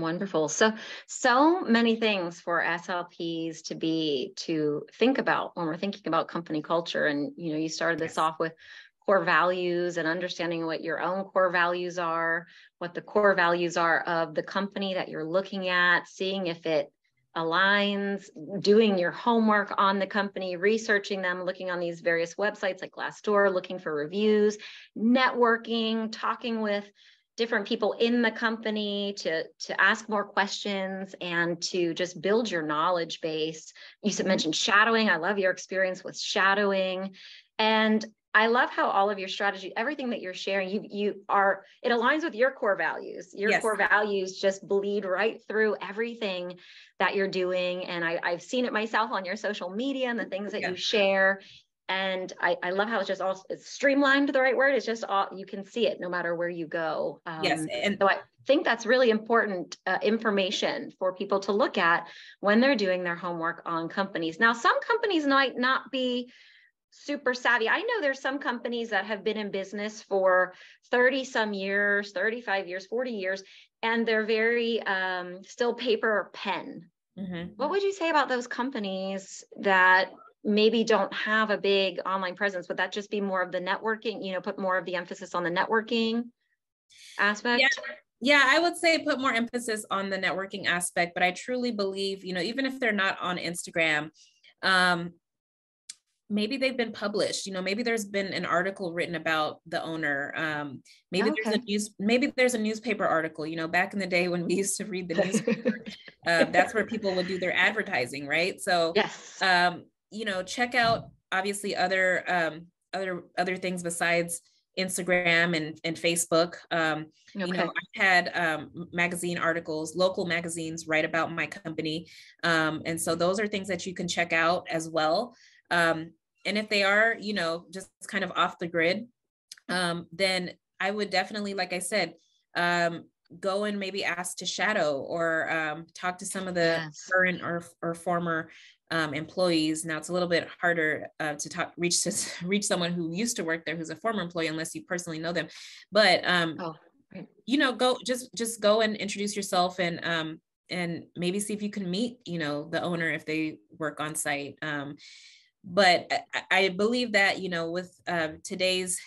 Wonderful. So many things for SLPs to think about when we're thinking about company culture. And, you started this off with core values and understanding what your own core values are, what the core values are of the company that you're looking at, seeing if it aligns, doing your homework on the company, researching them, looking on these various websites like Glassdoor, looking for reviews, networking, talking with different people in the company to ask more questions and to just build your knowledge base. You mentioned shadowing. I love your experience with shadowing. And I love how all of your strategy, everything that you're sharing, it aligns with your core values. Your core values just bleed right through everything that you're doing. And I've seen it myself on your social media and the things that you share. And I love how it's streamlined, the right word. It's just all, you can see it no matter where you go. And so I think that's really important information for people to look at when they're doing their homework on companies. Now, some companies might not be super savvy. I know there's some companies that have been in business for 30 some years, 35 years, 40 years, and they're very still paper or pen. What would you say about those companies that maybe don't have a big online presence? Would that just be more of the networking, put more of the emphasis on the networking aspect? Yeah, I would say put more emphasis on the networking aspect, but I truly believe, even if they're not on Instagram, maybe they've been published, maybe there's been an article written about the owner. Maybe there's a newspaper article, back in the day when we used to read the newspaper, that's where people would do their advertising, right? So, check out obviously other things besides Instagram and Facebook. I've had magazine articles, local magazines write about my company. And so those are things that you can check out as well. And if they are, just kind of off the grid, then I would definitely, like I said, go and maybe ask to shadow or talk to some of the current or former employees. Now it's a little bit harder to reach someone who used to work there, who's a former employee, unless you personally know them. But go just go and introduce yourself and maybe see if you can meet the owner if they work on site. But I believe that with today's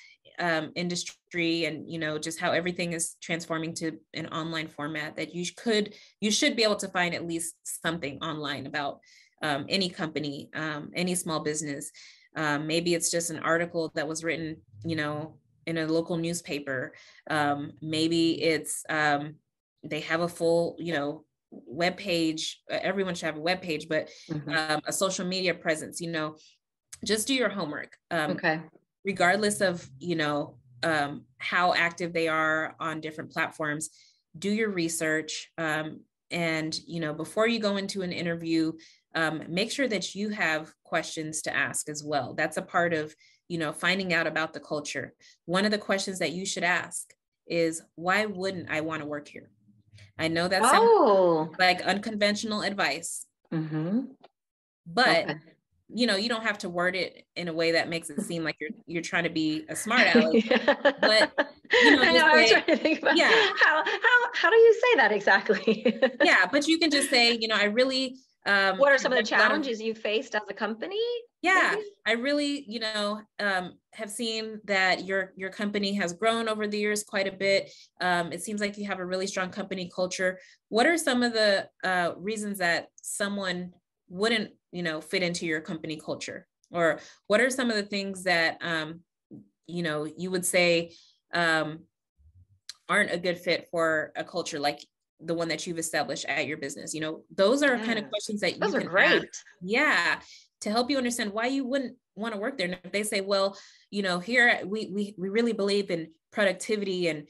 industry and just how everything is transforming to an online format, that you should be able to find at least something online about any company, any small business. Maybe it's just an article that was written, in a local newspaper. Maybe it's they have a full, web page. Everyone should have a web page, but a social media presence. Just do your homework. Regardless of how active they are on different platforms. Do your research, and before you go into an interview, make sure that you have questions to ask as well. That's a part of finding out about the culture. One of the questions that you should ask is, why wouldn't I want to work here? I know that sounds like unconventional advice, but you don't have to word it in a way that makes it seem like you're trying to be a smart aleck. But I know, I was trying to think about how do you say that exactly? But you can just say, I really what are some of the challenges you faced as a company? Maybe? I really, have seen that your company has grown over the years quite a bit. It seems like you have a really strong company culture. What are some of the reasons that someone wouldn't, fit into your company culture? Or what are some of the things that, you would say aren't a good fit for a culture like the one that you've established at your business? Those are kind of questions that you can ask. To help you understand why you wouldn't want to work there. And if they say, well, here we really believe in productivity and,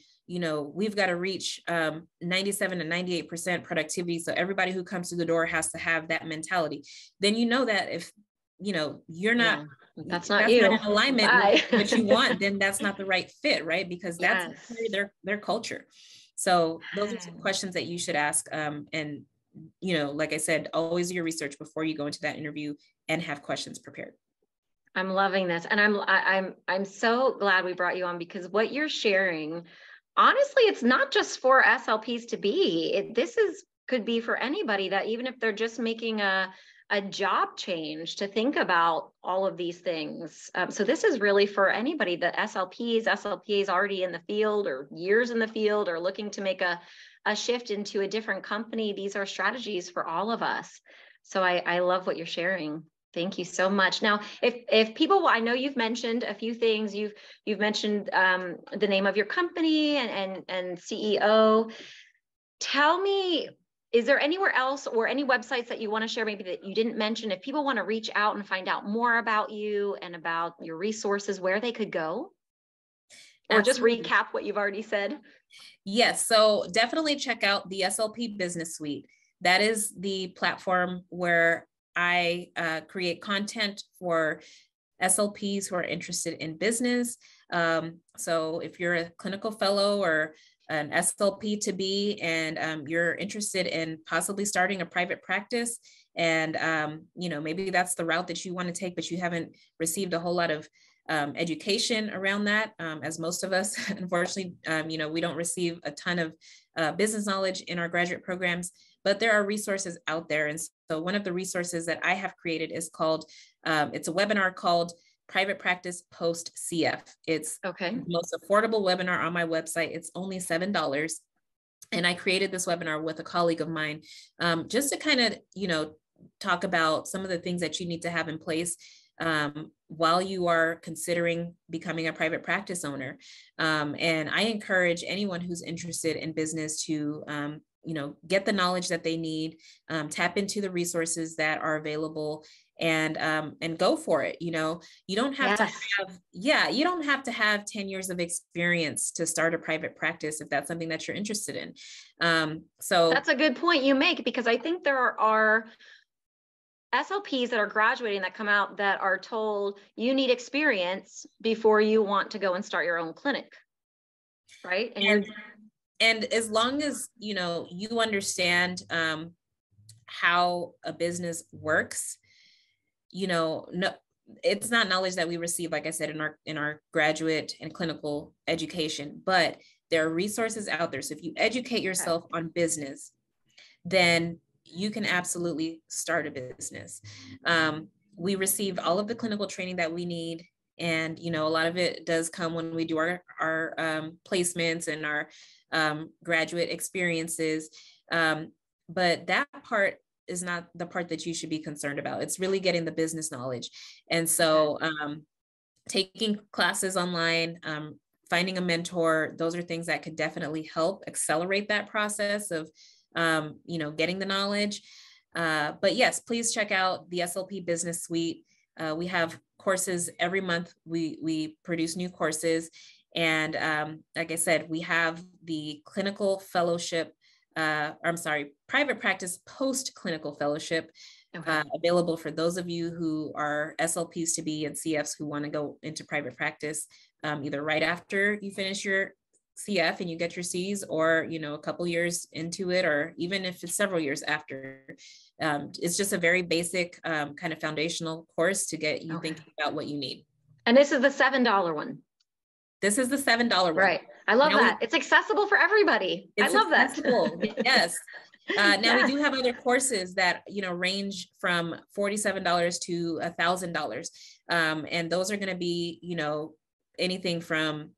we've got to reach 97 to 98% productivity. So everybody who comes through the door has to have that mentality. Then that if, you're not, that's not in alignment with what you want, then that's not the right fit, right? Because that's their culture. So those are some questions that you should ask. And like I said, always do your research before you go into that interview and have questions prepared. I'm loving this. And I'm so glad we brought you on, because what you're sharing honestly, it's not just for SLPs to be. Could be for anybody, that even if they're just making a job change, to think about all of these things. So this is really for anybody, the SLPs already in the field or years in the field or looking to make a shift into a different company. These are strategies for all of us. So I love what you're sharing. Thank you so much. Now, if people, I know you've mentioned a few things. You've mentioned the name of your company and CEO. Tell me, is there anywhere else or any websites that you want to share maybe that you didn't mention? If people want to reach out and find out more about you and about your resources, where they could go? Or Absolutely. Just recap what you've already said. Yes, so definitely check out the SLP Business Suite. That is the platform where I create content for SLPs who are interested in business. So if you're a clinical fellow or an SLP to be, and you're interested in possibly starting a private practice, and maybe that's the route that you want to take, but you haven't received a whole lot of education around that, as most of us, unfortunately, we don't receive a ton of business knowledge in our graduate programs, but there are resources out there. And so one of the resources that I have created is called, it's a webinar called Private Practice Post CF. It's the most affordable webinar on my website. It's only $7. And I created this webinar with a colleague of mine, just to kind of, talk about some of the things that you need to have in place while you are considering becoming a private practice owner. And I encourage anyone who's interested in business to, get the knowledge that they need, tap into the resources that are available, and go for it. You don't have to have, you don't have to have 10 years of experience to start a private practice if that's something that you're interested in. So that's a good point you make, because I think there are SLPs that are graduating that come out that are told you need experience before you want to go and start your own clinic. Right. And as long as, you understand how a business works, no, it's not knowledge that we receive, like I said, in our graduate and clinical education, but there are resources out there. So if you educate yourself on business, then you can absolutely start a business. We receive all of the clinical training that we need. And, a lot of it does come when we do our placements and our graduate experiences. But that part is not the part that you should be concerned about. It's really getting the business knowledge. And so taking classes online, finding a mentor, those are things that could definitely help accelerate that process of getting the knowledge. But yes, please check out the SLP Business Suite. We have courses every month. We produce new courses. And like I said, we have the clinical fellowship, private practice post-clinical fellowship available for those of you who are SLPs to be and CFs who want to go into private practice, either right after you finish your CF and you get your Cs, or, a couple years into it, or even if it's several years after. It's just a very basic kind of foundational course to get you thinking about what you need. And this is the $7 one. This is the $7 one. Right. I love that. It's accessible for everybody. I love that. Yes. Now we do have other courses that, range from $47 to $1,000. And those are going to be, anything from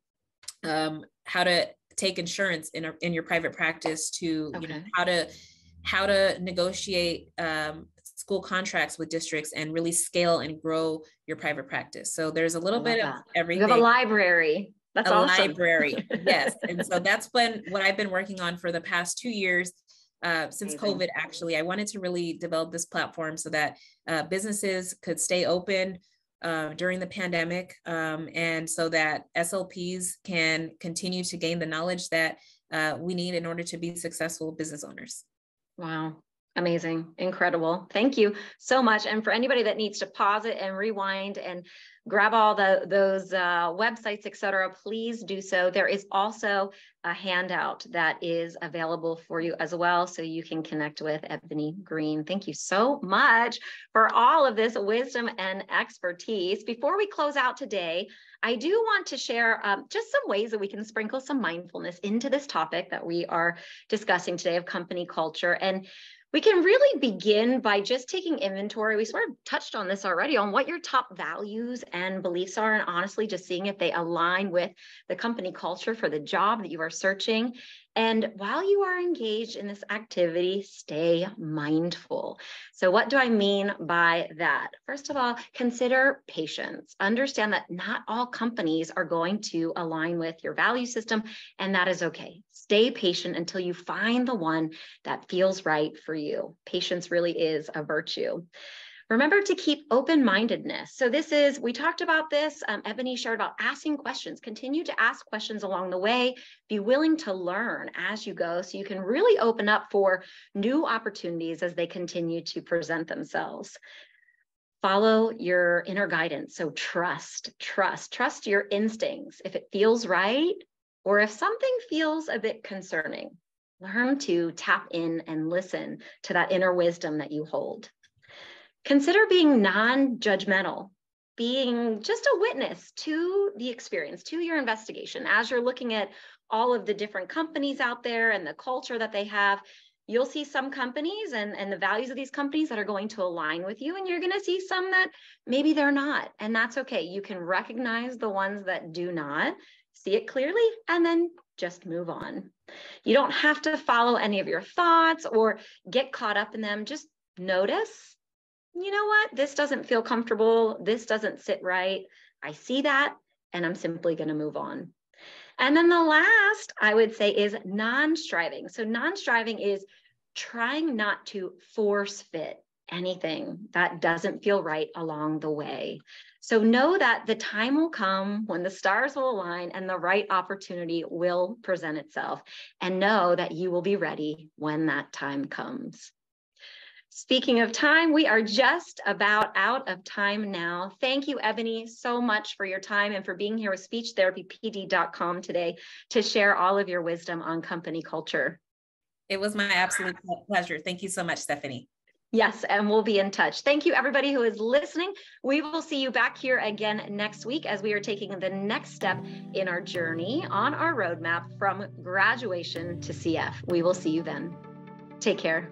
how to take insurance in your private practice to, how to negotiate school contracts with districts and really scale and grow your private practice. So there's a little bit of everything. You have a library. That's awesome. Library. Yes. And so that's what I've been working on for the past 2 years, since COVID, actually. I wanted to really develop this platform so that businesses could stay open during the pandemic, and so that SLPs can continue to gain the knowledge that we need in order to be successful business owners. Wow. Amazing. Incredible. Thank you so much. And for anybody that needs to pause it and rewind and grab all those websites, et cetera, please do so. There is also a handout that is available for you as well, so you can connect with Ebony Green. Thank you so much for all of this wisdom and expertise. Before we close out today, I do want to share just some ways that we can sprinkle some mindfulness into this topic that we are discussing today of company culture. And we can really begin by just taking inventory. We sort of touched on this already, on what your top values and beliefs are, and honestly just seeing if they align with the company culture for the job that you are searching. And while you are engaged in this activity, stay mindful. So what do I mean by that? First of all, consider patience. Understand that not all companies are going to align with your value system, and that is okay. Stay patient until you find the one that feels right for you. Patience really is a virtue. Remember to keep open-mindedness. So we talked about this, Ebony shared about asking questions. Continue to ask questions along the way. Be willing to learn as you go so you can really open up for new opportunities as they continue to present themselves. Follow your inner guidance. So trust your instincts. If it feels right, or if something feels a bit concerning, learn to tap in and listen to that inner wisdom that you hold. Consider being non-judgmental, being just a witness to the experience, to your investigation. As you're looking at all of the different companies out there and the culture that they have, you'll see some companies and the values of these companies that are going to align with you, and you're going to see some that maybe they're not, and that's okay. You can recognize the ones that do not, see it clearly, and then just move on. You don't have to follow any of your thoughts or get caught up in them. Just notice, you know what? This doesn't feel comfortable. This doesn't sit right. I see that, and I'm simply going to move on. And then the last I would say is non-striving. So non-striving is trying not to force fit anything that doesn't feel right along the way. So know that the time will come when the stars will align and the right opportunity will present itself. And know that you will be ready when that time comes. Speaking of time, we are just about out of time now. Thank you, Ebony, so much for your time and for being here with SpeechTherapyPD.com today to share all of your wisdom on company culture. It was my absolute pleasure. Thank you so much, Stephanie. Yes, and we'll be in touch. Thank you, everybody who is listening. We will see you back here again next week as we are taking the next step in our journey on our roadmap from graduation to CF. We will see you then. Take care.